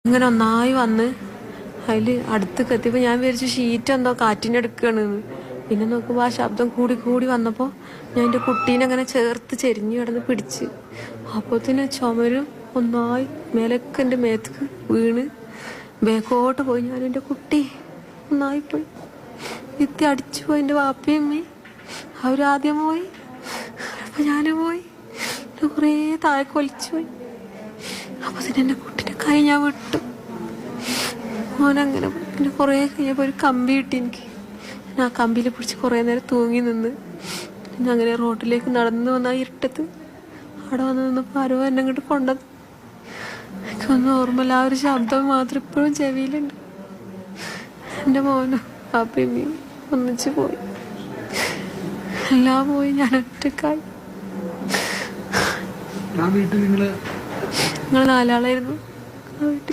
ഇങ്ങനെ ഒന്നായി വന്ന് അതിൽ അടുത്തേക്ക് എത്തിയപ്പോൾ ഞാൻ വിചാരിച്ചു ഷീറ്റ് എന്തോ കാറ്റിനെടുക്കുകയാണെന്ന്. പിന്നെ നോക്കുമ്പോൾ ആ ശബ്ദം കൂടി കൂടി വന്നപ്പോൾ ഞാൻ എൻ്റെ കുട്ടീനെ അങ്ങനെ ചേർത്ത് ചെരിഞ്ഞു കിടന്ന് പിടിച്ച്. അപ്പോഴത്തേന് ചുമരും ഒന്നായി മേലൊക്കെ എൻ്റെ മേത്തേക്ക് വീണ് ബേക്കോട്ട് പോയി. ഞാൻ എൻ്റെ കുട്ടി ഒന്നായി പോയി എത്തി അടിച്ചു പോയി. എൻ്റെ വാപ്പയും അമ്മയും അവരാദ്യം പോയി, അപ്പം ഞാനും പോയി. കുറേ താഴെ കൊലിച്ചു പോയി. അപ്പോൾ തന്നെ എൻ്റെ കുട്ടീൻ്റെ കൈ ഞാൻ വിട്ടു. മോനങ്ങനെ പോയി. പിന്നെ കുറേ കഴിഞ്ഞപ്പോൾ ഒരു കമ്പി കിട്ടി എനിക്ക്. ഞാൻ ആ കമ്പിയിൽ പിടിച്ച് കുറേ നേരം തൂങ്ങി നിന്ന്. പിന്നെ അങ്ങനെ റോഡിലേക്ക് നടന്നു വന്ന ഇരുട്ടത്ത് അവിടെ വന്ന് നിന്നപ്പോൾ ആരോ എന്നെ അങ്ങോട്ട് കൊണ്ടത്. എനിക്കൊന്നും ഓർമ്മയില്ല. ആ ഒരു ശബ്ദം മാത്രം ഇപ്പോഴും ചെവിയിലുണ്ട്. എൻ്റെ മോനും പാപ്പയും ഒന്നിച്ച് പോയി. എല്ലാം പോയി. ഞാൻ ഒറ്റക്കായി. ഞങ്ങൾ 4 ആളായിരുന്നു ആ വീട്ടിൽ.